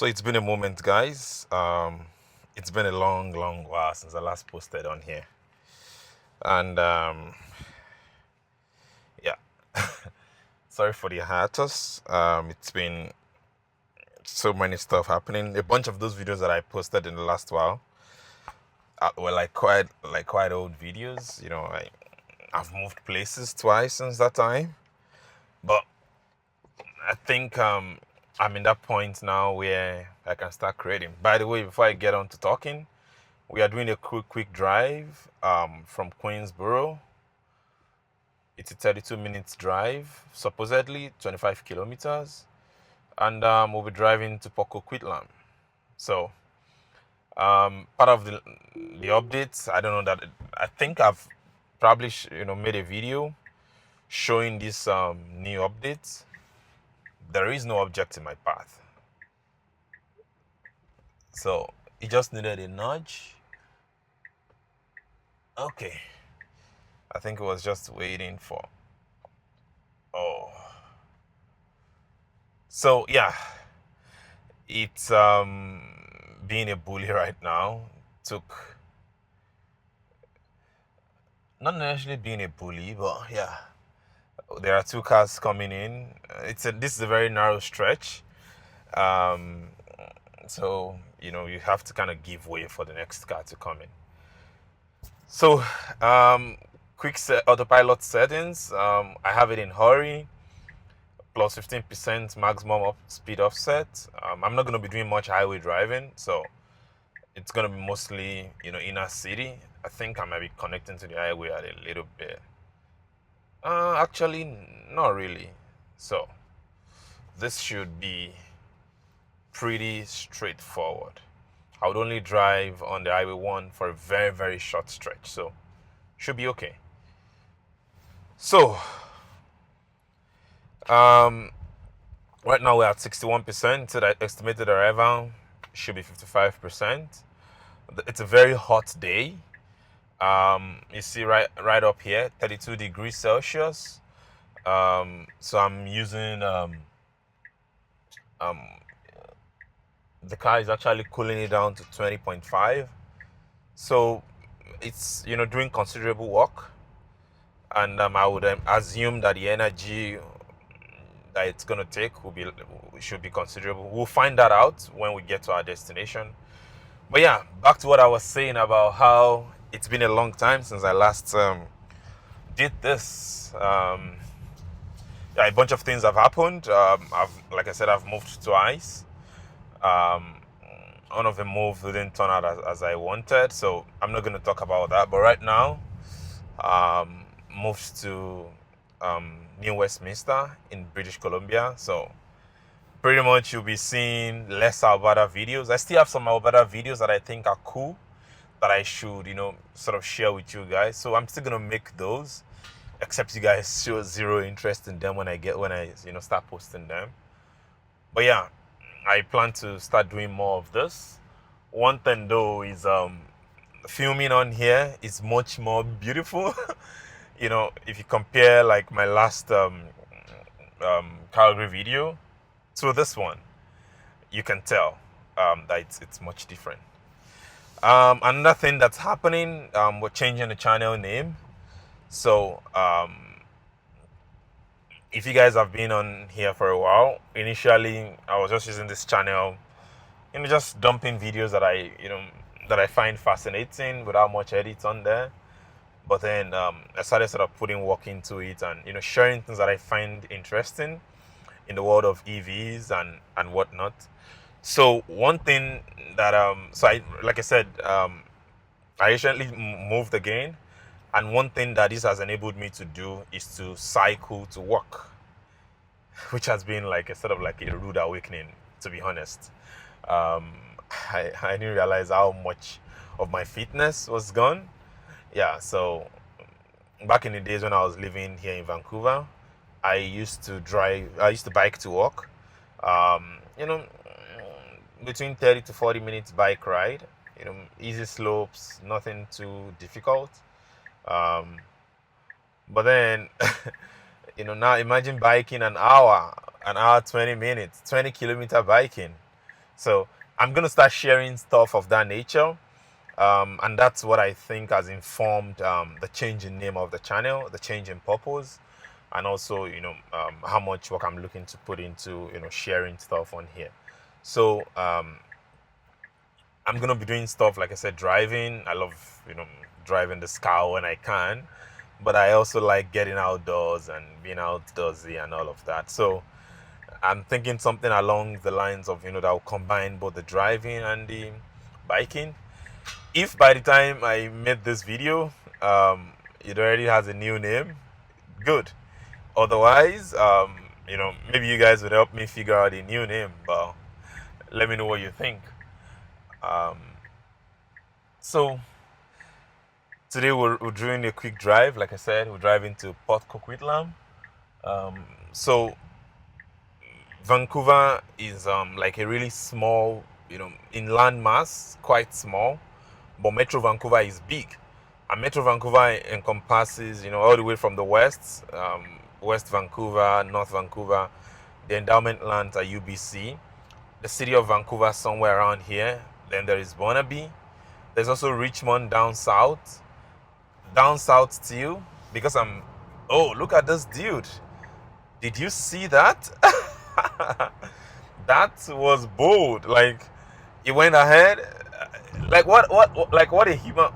So it's been a moment, guys. It's been a long while since I last posted on here, and yeah, sorry for the hiatus. It's been so many stuff happening. A bunch of those videos that I posted in the last while were like quite old videos. I've moved places twice since that time, but I think I'm in that point now where I can start creating. By the way, before I get on to talking. We are doing a quick drive from Queensborough. It's a 32 minutes drive, supposedly 25 kilometers. And we'll be driving to Coquitlam. So part of the updates, I don't know that, I think I've probably made a video showing these new updates. There is no object in my path. So it just needed a nudge. Okay. I think it was just waiting for. Oh. So yeah, it's being a bully right now. Took not necessarily being a bully, but yeah, there are two cars coming in. This is a very narrow stretch, um, so you have to kind of give way for the next car to come in. So quick autopilot settings. I have it in hurry. Plus 15% maximum speed offset. I'm not going to be doing much highway driving, so it's going to be mostly inner city. I think I might be connecting to the highway a little bit. Actually, not really. So this should be pretty straightforward. I would only drive on the highway 1 for a very short stretch, so should be okay. So right now we're at 61%, so that estimated arrival should be 55%. It's a very hot day. You see right up here, 32 degrees Celsius. So I'm using the car is actually cooling it down to 20.5. So it's doing considerable work, and I would assume that the energy that it's gonna take should be considerable. We'll find that out when we get to our destination. But yeah, back to what I was saying about how it's been a long time since I last did this. Yeah, a bunch of things have happened. Like I said, I've moved twice. One of the moves didn't turn out as I wanted, so I'm not going to talk about that. But right now, moved to New Westminster in British Columbia. So pretty much you'll be seeing less Alberta videos. I still have some Alberta videos that I think are cool that I should, sort of share with you guys. So I'm still gonna make those, except you guys show zero interest in them when I start posting them. But yeah, I plan to start doing more of this. One thing though is filming on here is much more beautiful. If you compare like my last Calgary video to this one, you can tell that it's much different. Another thing that's happening, we're changing the channel name. So if you guys have been on here for a while, initially I was just using this channel, just dumping videos that I find fascinating without much edits on there. But then I started sort of putting work into it and sharing things that I find interesting in the world of EVs and whatnot. So one thing that like I said, I recently moved again, and one thing that this has enabled me to do is to cycle to work, which has been like a sort of like a rude awakening, to be honest. I didn't realize how much of my fitness was gone. Yeah, so back in the days when I was living here in Vancouver, I used to bike to work. Between 30 to 40 minutes bike ride. Easy slopes, nothing too difficult. But then, now imagine biking an hour 20 minutes, 20 kilometer biking. So I'm gonna start sharing stuff of that nature. And that's what I think has informed the change in name of the channel, the change in purpose, and also how much work I'm looking to put into sharing stuff on here. So I'm gonna be doing stuff like I said, driving. I love driving this car when I can, but I also like getting outdoors and being outdoorsy and all of that. So I'm thinking something along the lines of that will combine both the driving and the biking. If by the time I made this video, it already has a new name, good. Otherwise, maybe you guys would help me figure out a new name, but let me know what you think. Um, so today we're doing a quick drive. Like I said, we're driving to Port Coquitlam. So Vancouver is like a really small, in land mass, quite small, but Metro Vancouver is big. And Metro Vancouver encompasses, all the way from the west, West Vancouver, North Vancouver, the endowment lands are UBC, the city of Vancouver somewhere around here. Then there is Burnaby. There's also Richmond down south. Down south still, because oh, look at this dude. Did you see that? That was bold. Like, he went ahead. Like what a human.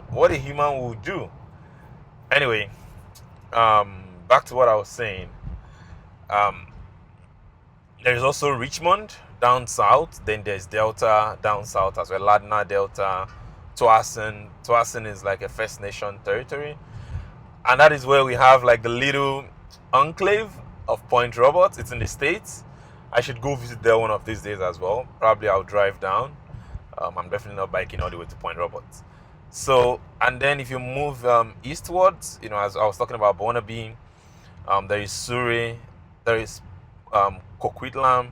What a human would do. Anyway, back to what I was saying. Um, there is also Richmond down south. Then there's Delta down south as well. Ladna, Delta, Tuasin. Tuasin is like a First Nation territory, and that is where we have like the little enclave of Point Roberts. It's in the States. I should go visit there one of these days as well. Probably I'll drive down. I'm definitely not biking all the way to Point Roberts. So, and then if you move eastwards, as I was talking about Burnaby, there is Surrey, there is Coquitlam.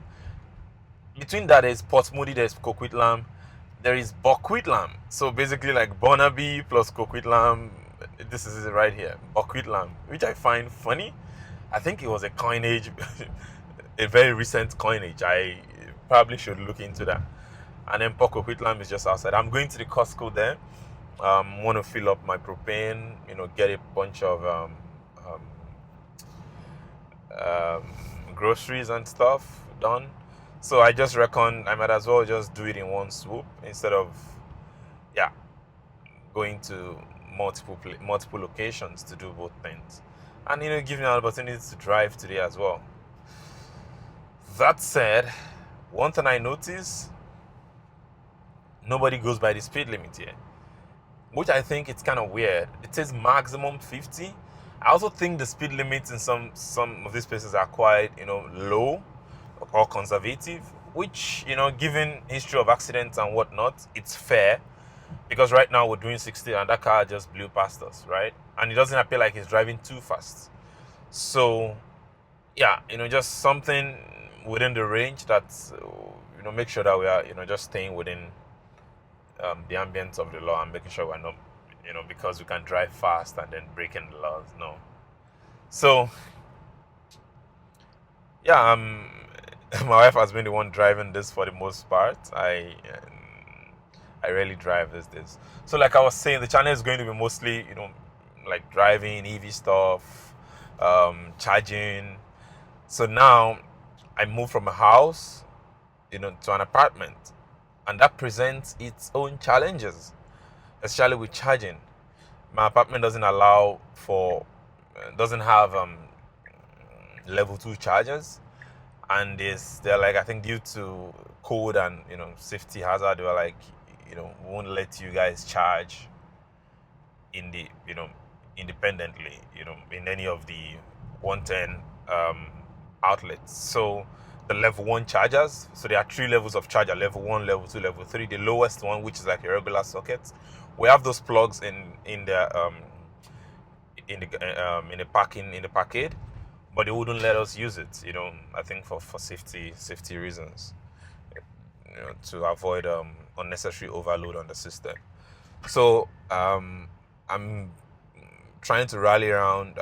Between that, there's Port Moody, there's Coquitlam, there is Boquitlam. So basically, like Burnaby plus Coquitlam, this is it right here, Boquitlam, which I find funny. I think it was a coinage, a very recent coinage. I probably should look into that. And then Port Coquitlam is just outside. I'm going to the Costco there. Want to fill up my propane, get a bunch of groceries and stuff done. So I just reckon I might as well just do it in one swoop instead of, yeah, going to multiple locations to do both things. And give me an opportunity to drive today as well. That said, one thing I notice, nobody goes by the speed limit here, which I think it's kind of weird. It says maximum 50. I also think the speed limits in some of these places are quite low or conservative, which given history of accidents and whatnot, it's fair, because right now we're doing 60 and that car just blew past us, right? And it doesn't appear like it's driving too fast. So yeah, just something within the range that make sure that we are just staying within the ambience of the law and making sure we're not because we can drive fast and then breaking the laws. No. So yeah, my wife has been the one driving this for the most part. I rarely drive this. So like I was saying, the channel is going to be mostly like driving, EV stuff, charging. So now I moved from a house to an apartment, and that presents its own challenges, especially with charging. My apartment doesn't allow for doesn't have level 2 chargers, and they're like, I think due to code and safety hazard, they were like, won't let you guys charge in the independently in any of the 110 outlets. So the level 1 chargers, so there are 3 levels of charger: level 1, level 2, level 3. The lowest one, which is like a regular socket, we have those plugs in the packade, but they wouldn't let us use it. I think for safety reasons, to avoid unnecessary overload on the system. So I'm trying to rally around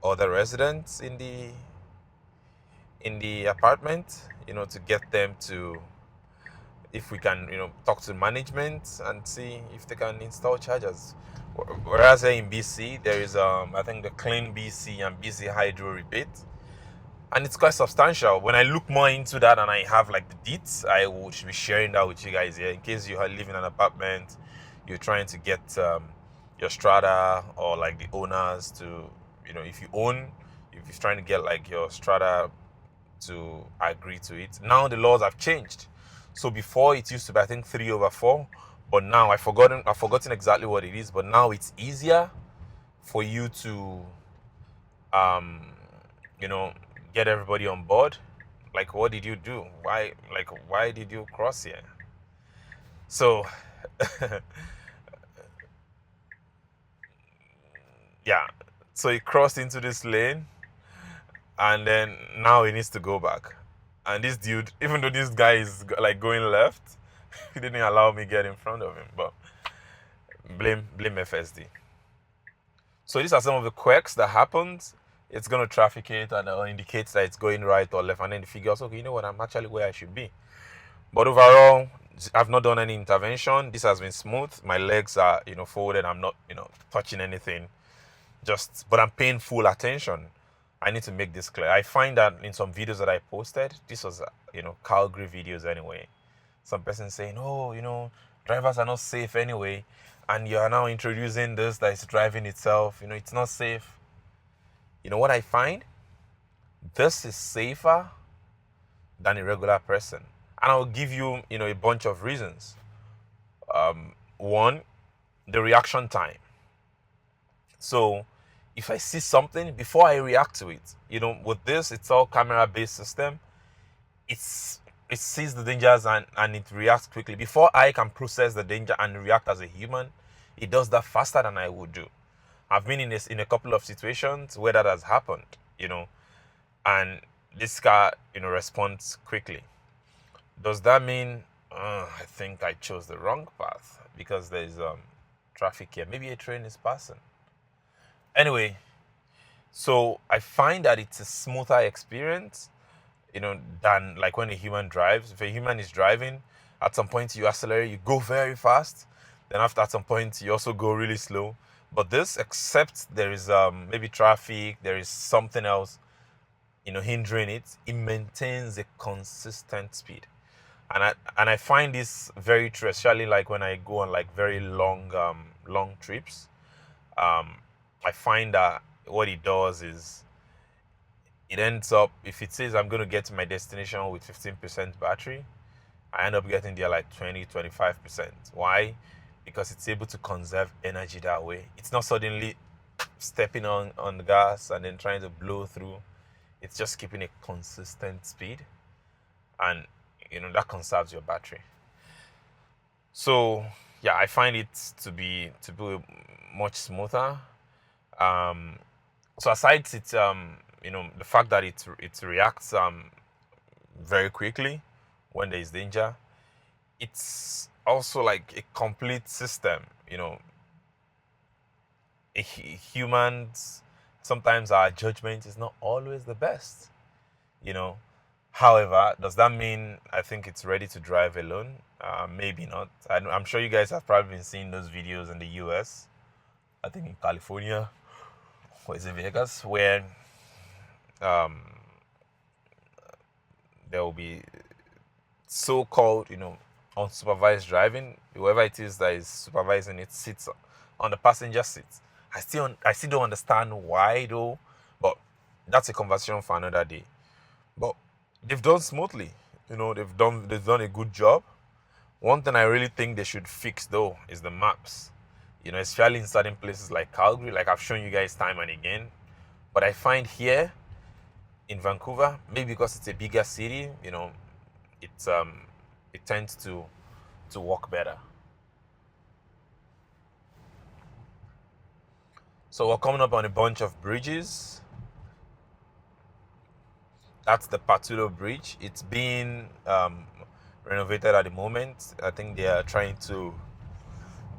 other residents in in the apartment, to get them to, if we can, talk to management and see if they can install chargers. Whereas here in BC, there is, I think, the Clean BC and BC Hydro rebate, and it's quite substantial. When I look more into that and I have like the deets, I will be sharing that with you guys here in case you are living in an apartment, you're trying to get your strata, or like the owners to, if you own, if you're trying to get like your strata to agree to it. Now the laws have changed. So before it used to be, I think, 3/4, but now I've forgotten exactly what it is. But now it's easier for you to, um, you know, get everybody on board. Like, what did you do? Why did you cross here? So, yeah. So he crossed into this lane, and then now he needs to go back. And this dude, even though this guy is like going left, he didn't allow me get in front of him. But blame FSD. So these are some of the quirks that happens. It's going to traffic it and indicates that it's going right or left, and then it figures, okay, you know what, I'm actually where I should be. But overall, I've not done any intervention. This has been smooth. My legs are, folded. I'm not, touching anything. But I'm paying full attention. I need to make this clear. I find that in some videos that I posted, this was, Calgary videos anyway. Some person saying, oh, drivers are not safe anyway. And you are now introducing this that is driving itself. It's not safe. You know what I find? This is safer than a regular person. And I'll give you, a bunch of reasons. One, the reaction time. So if I see something, before I react to it, with this, it's all camera-based system. It sees the dangers and it reacts quickly. Before I can process the danger and react as a human, it does that faster than I would do. I've been in a couple of situations where that has happened, and this car, responds quickly. Does that mean I think I chose the wrong path because there's traffic here? Maybe a train is passing. Anyway, so I find that it's a smoother experience, than like when a human drives. If a human is driving, at some point you accelerate, you go very fast. Then at some point you also go really slow. But this, except there is maybe traffic, there is something else, hindering it, it maintains a consistent speed. And I find this very true, especially like when I go on like very long trips. I find that what it does is it ends up, if it says I'm going to get to my destination with 15% battery, I end up getting there like 20-25%. Why? Because it's able to conserve energy that way. It's not suddenly stepping on the gas and then trying to blow through. It's just keeping a consistent speed, and that conserves your battery. So yeah, I find it to be much smoother. So aside it, the fact that it reacts very quickly when there is danger, it's also like a complete system. Humans, sometimes our judgment is not always the best. However, does that mean I think it's ready to drive alone? Maybe not. I'm sure you guys have probably been seeing those videos in the US. I think in California, or is it Vegas, where there will be so-called, unsupervised driving. Whoever it is that is supervising it sits on the passenger seat. I still don't understand why though, but that's a conversation for another day. But they've done smoothly. They've done a good job. One thing I really think they should fix though is the maps. Especially in certain places like Calgary, like I've shown you guys time and again. But I find here in Vancouver, maybe because it's a bigger city, it tends to work better. So we're coming up on a bunch of bridges. That's the Patulo Bridge. It's being renovated at the moment. I think they are trying to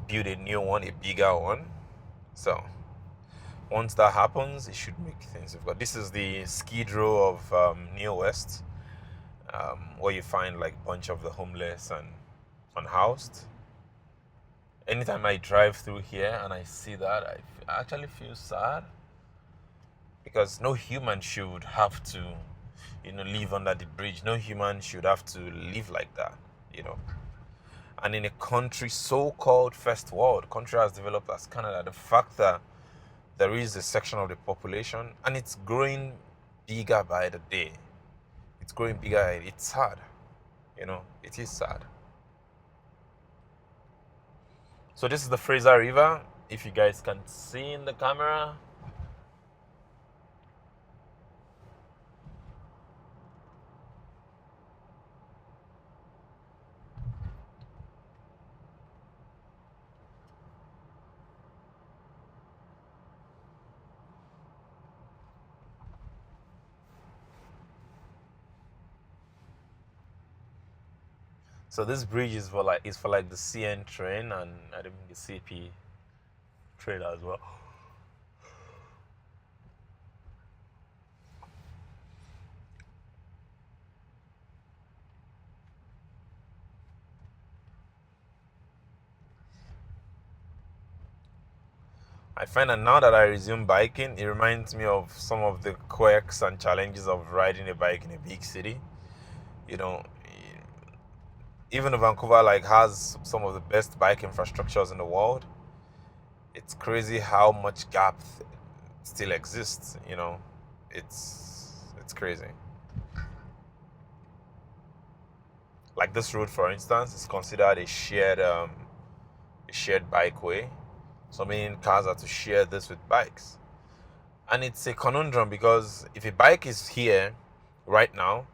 build a new one, a bigger one. So Once that happens, it should make things difficult. This is the skid row of Near West, where you find like a bunch of the homeless and unhoused. Anytime I drive through here and I see that, I actually feel sad, because no human should have to, live under the bridge. No human should have to live like that, And in a country so-called first world, country as developed as Canada, the fact that there is a section of the population, and it's growing bigger by the day. It's growing bigger. It's sad, It is sad. So this is the Fraser River. If you guys can see in the camera. So this bridge is for like the CN train, and I think the CP train as well. I find that now that I resume biking, it reminds me of some of the quirks and challenges of riding a bike in a big city. Even Vancouver has some of the best bike infrastructures in the world. It's crazy how much gap still exists. It's crazy. Like this road, for instance, is considered a shared bikeway. So many cars are to share this with bikes, and it's a conundrum, because if a bike is here right now,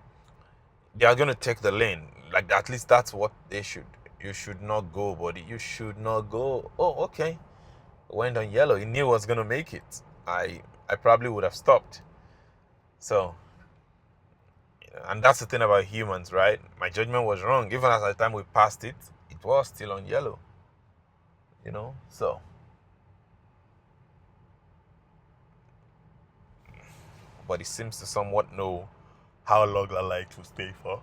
they are going to take the lane. Like, at least that's what they should. You should not go, buddy. You should not go. Oh, okay. Went on yellow. He knew I was going to make it. I probably would have stopped. So, and that's the thing about humans, right? My judgment was wrong. Even at the time we passed it, it was still on yellow. So. But it seems to somewhat know how long the light will stay for.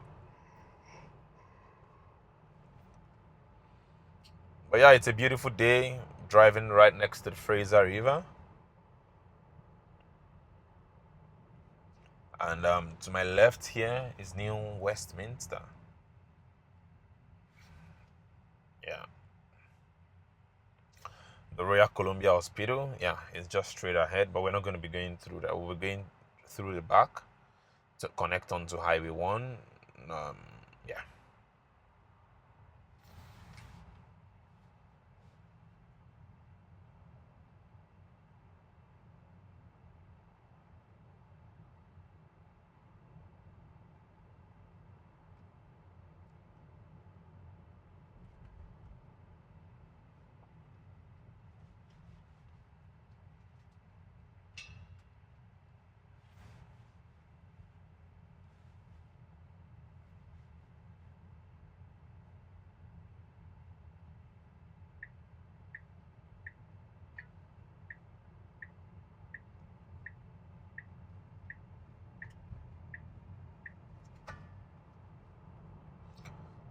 But yeah, it's a beautiful day driving right next to the Fraser River. And to my left here is New Westminster. Yeah. The Royal Columbia Hospital, yeah, it's just straight ahead, but we're not going to be going through that. We'll be going through the back to connect onto Highway 1. Yeah.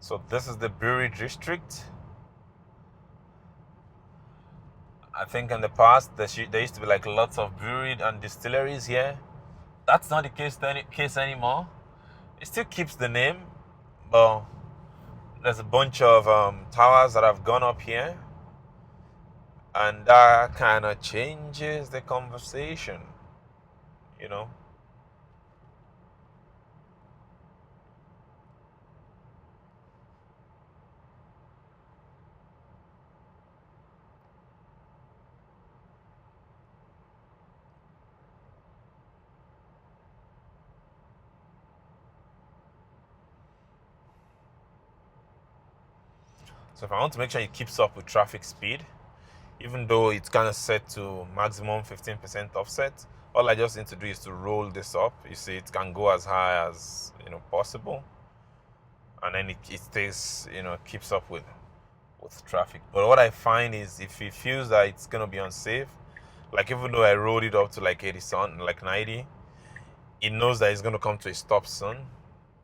So this is the brewery district. I think in the past there used to be lots of brewery and distilleries here. That's not the case anymore. It still keeps the name, but there's a bunch of towers that have gone up here, and that kind of changes the conversation, So if I want to make sure it keeps up with traffic speed, even though it's kind of set to maximum 15% offset, all I just need to do is to roll this up. You see, it can go as high as possible, and then it stays, keeps up with traffic. But what I find is, if it feels that it's going to be unsafe, Like even though I rolled it up to like 80 something, like 90, it knows that it's gonna come to a stop soon.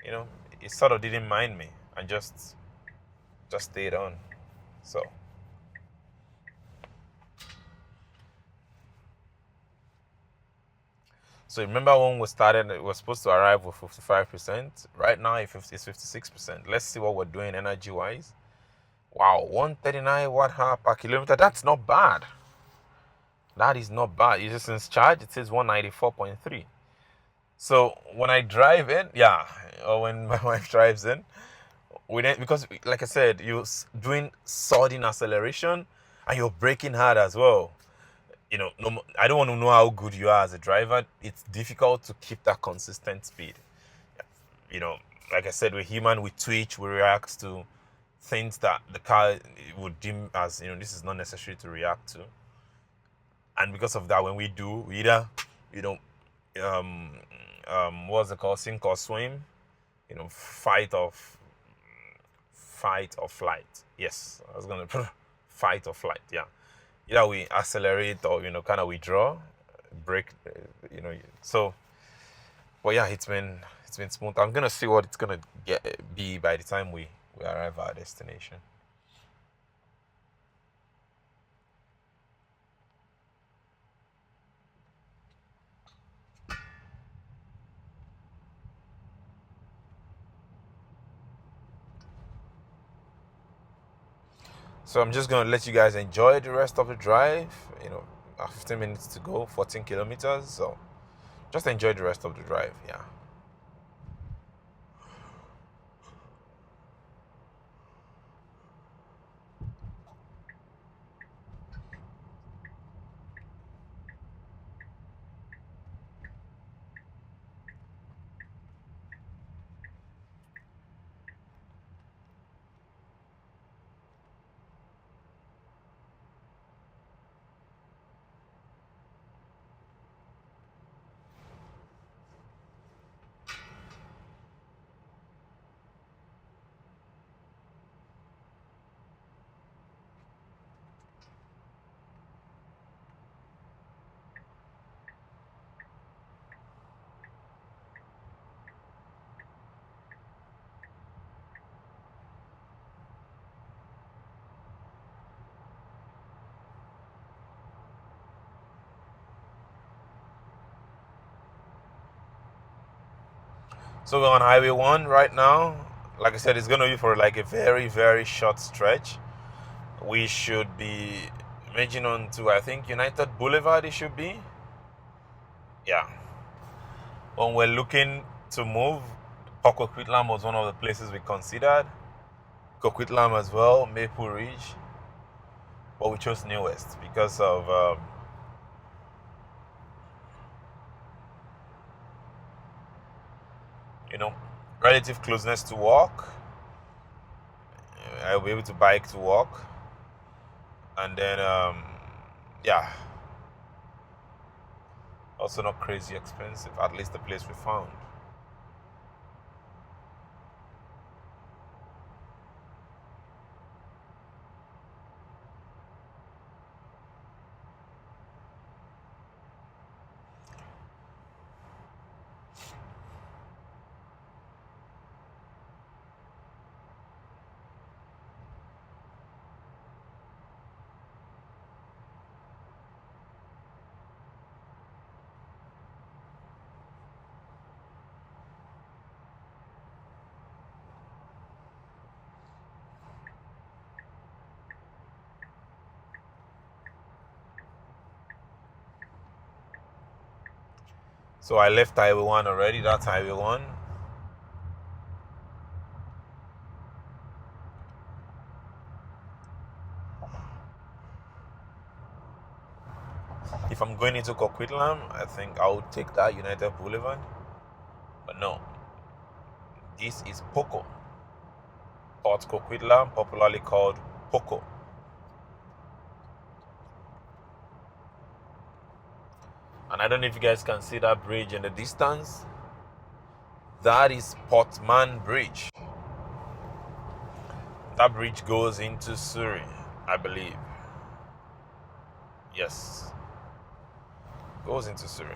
You know, it sort of didn't mind me and just stayed on. So remember when we started, it was supposed to arrive with 55%. Right now it's 56%. Let's see what we're doing energy wise. Wow, 139 watt hour per kilometer. That's not bad. That is not bad. It's just in charge. It says 194.3. So when I drive in, yeah, or when my wife drives in, we didn't, because like I said, you're doing sudden acceleration and you're braking hard as well. You know, no, I don't want to know how good you are as a driver. It's difficult to keep that consistent speed. You know, like I said, we're human, we twitch, we react to things that the car would deem as, you know, this is not necessary to react to. And because of that, when we do, we either, you know, what's it called, sink or swim, you know, fight or flight. Yes, I was gonna fight or flight. Yeah, either we accelerate or, you know, kind of withdraw, brake, you know. So, but yeah, it's been smooth. I'm gonna see what it's gonna be by the time we arrive at our destination. So I'm just gonna let you guys enjoy the rest of the drive. You know, 15 minutes to go, 14 kilometers. So just enjoy the rest of the drive. Yeah. So we're on Highway 1 right now. Like I said, it's gonna be for like a very, very short stretch. We should be merging on to, I think, United Boulevard it should be. Yeah. When we're looking to move, Coquitlam was one of the places we considered. Coquitlam as well, Maple Ridge. But we chose Newest because of you know, relative closeness to work. I'll be able to bike to work, and then yeah, also not crazy expensive. At least the place we found. So I left Highway 1 already. That's Highway 1. If I'm going into Coquitlam, I think I would take that United Boulevard. But no, this is Poco. Port Coquitlam, popularly called Poco. And I don't know if you guys can see that bridge in the distance. That is Portman Bridge. That bridge goes into Surrey, I believe. Yes. goes into Siri.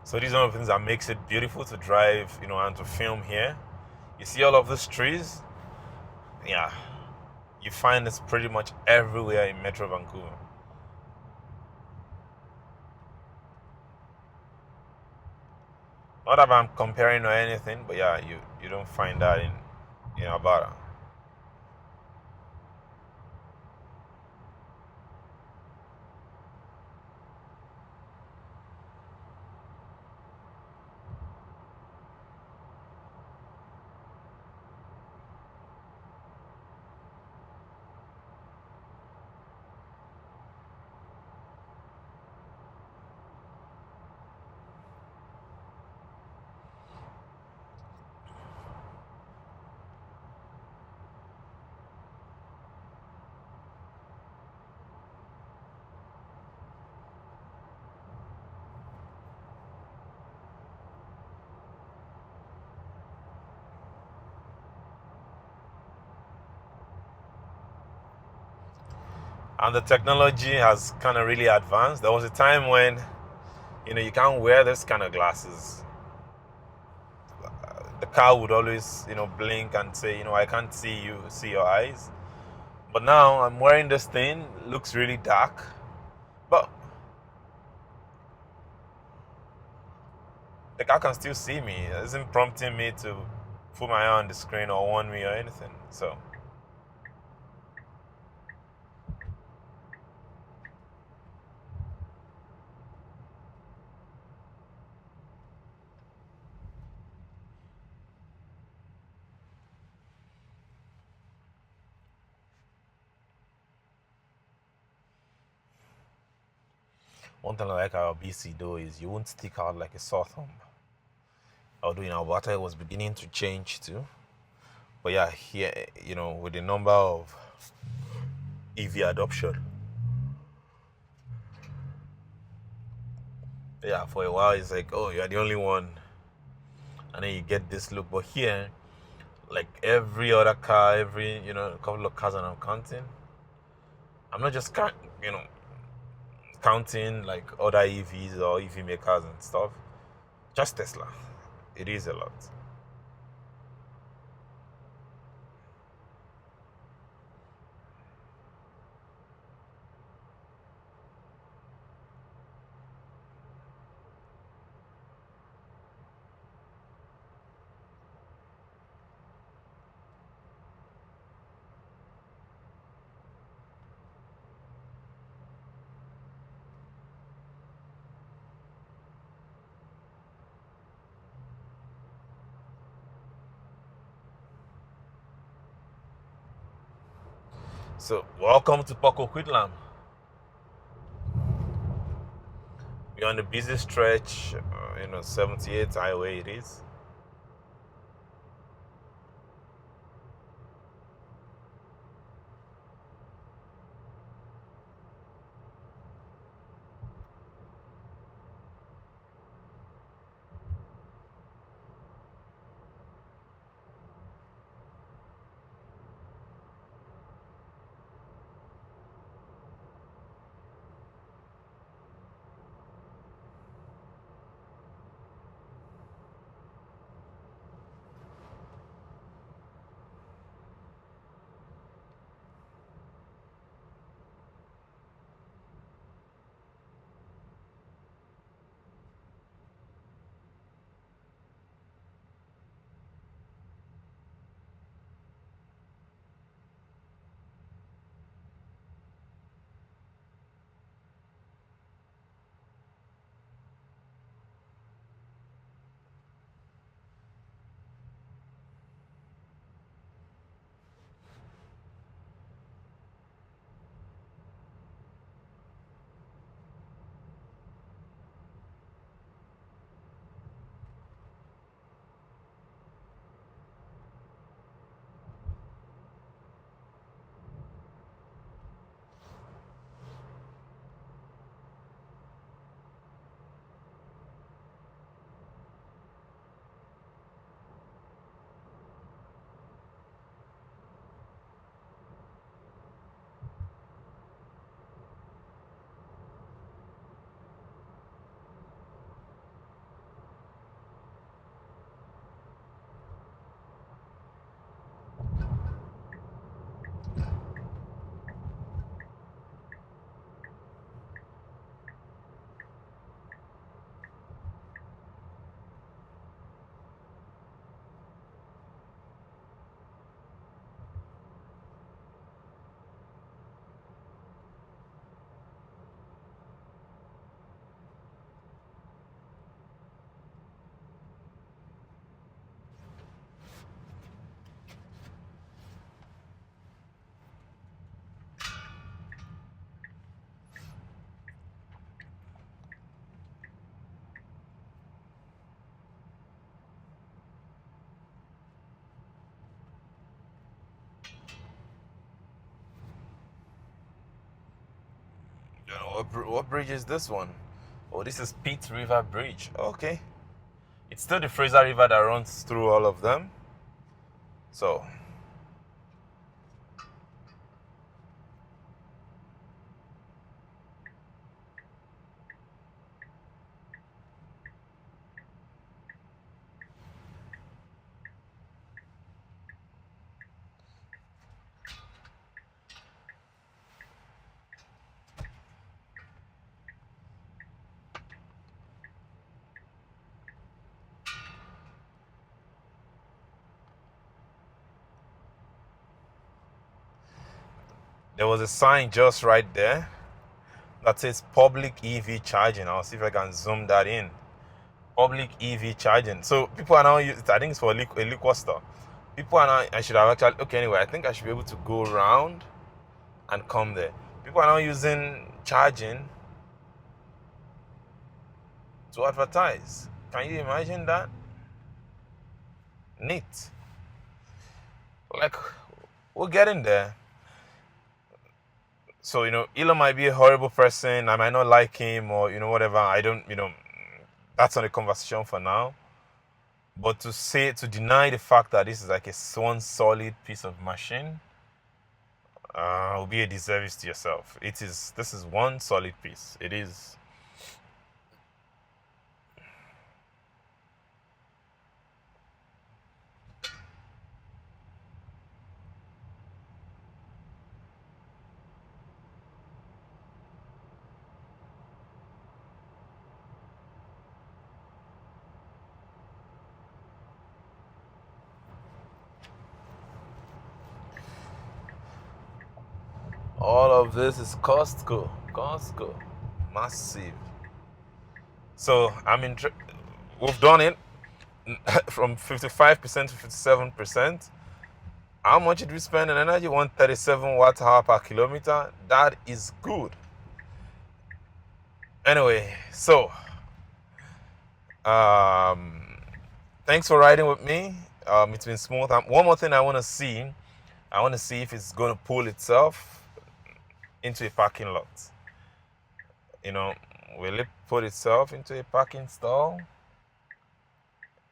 So these are the things that makes it beautiful to drive, and to film here. You see all of these trees? Yeah. You find this pretty much everywhere in Metro Vancouver. Not that I'm comparing or anything, but yeah, you don't find that in Alberta. And the technology has kind of really advanced. There was a time when, you can't wear this kind of glasses. The car would always, blink and say, I can't see your eyes. But now I'm wearing this thing. It looks really dark. But the car can still see me. It isn't prompting me to put my eye on the screen or warn me or anything. So one thing I like about BC though is you won't stick out like a sore thumb. Although in Alberta it was beginning to change too. But yeah, here, with the number of EV adoption, yeah, for a while it's like, oh, you're the only one. And then you get this look. But here, like every other car, a couple of cars that I'm counting, I'm not just counting like other EVs or EV makers and stuff. Just Tesla. It is a lot. So, welcome to Coquitlam. We're on the busy stretch, 78th highway it is. What bridge is this one? Oh, this is Pitt River Bridge. Okay. It's still the Fraser River that runs through all of them. So, there was a sign just right there that says public EV charging. I'll see if I can zoom that in. Public EV charging. So people are now using, I think it's for a liquor store. People are now, I should have actually, okay, anyway, I think I should be able to go around and come there. People are now using charging to advertise. Can you imagine that? Neat. Like, we're getting there. So, Elon might be a horrible person. I might not like him or, whatever. I don't, that's not a conversation for now. But to deny the fact that this is like one solid piece of machine, will be a disservice to yourself. This is one solid piece. It is. All of this is Costco, massive. So we've done it from 55% to 57%. How much did we spend in energy? 137 watt hour per kilometer. That is good. Anyway, so thanks for riding with me. It's been smooth. One more thing I want to see if it's going to pull itself into a parking lot. Will it put itself into a parking stall?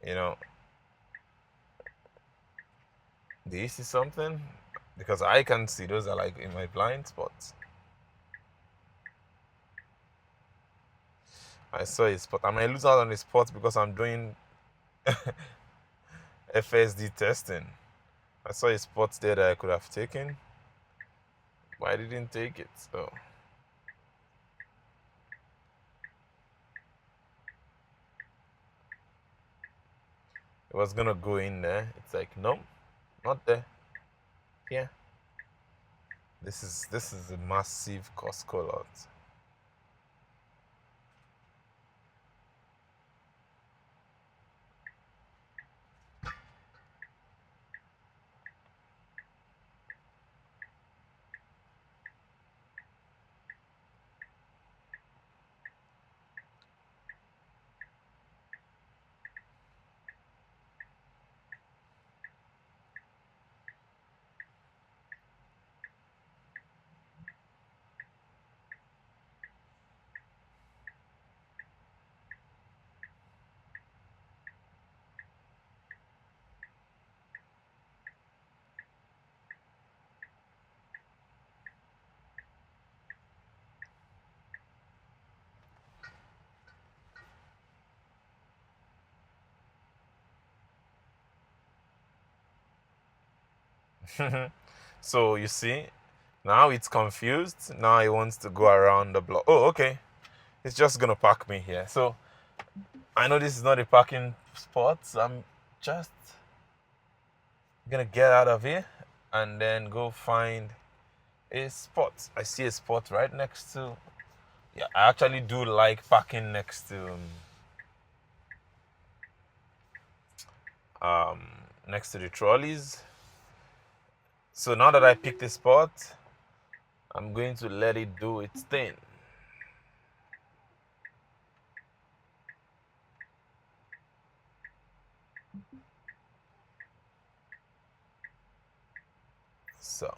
Do you see something? Because I can see, those are like in my blind spots. I saw a spot. I might lose out on the spot because I'm doing FSD testing. I saw a spot there that I could have taken, but I didn't take it. So it was gonna go in there. It's like, no, not there. Here. This is a massive Costco lot. So you see, now it's confused. Now it wants to go around the block. Oh, okay. It's just gonna park me here. So I know this is not a parking spot. So I'm just gonna get out of here and then go find a spot. I see a spot right next to. Yeah, I actually do like parking next to next to the trolleys. So now that I picked a spot, I'm going to let it do its thing. So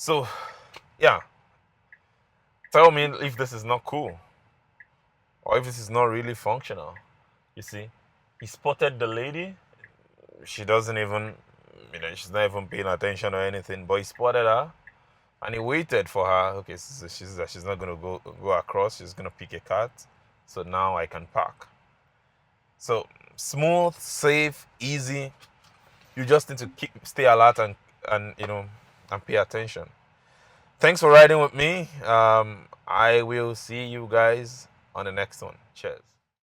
So, yeah, tell me if this is not cool or if this is not really functional. You see, he spotted the lady. She doesn't even, she's not even paying attention or anything, but he spotted her and he waited for her. Okay, so she's not going to go across. She's going to pick a cart. So now I can park. So smooth, safe, easy. You just need to stay alert and and pay attention. Thanks for riding with me. I will see you guys on the next one. Cheers.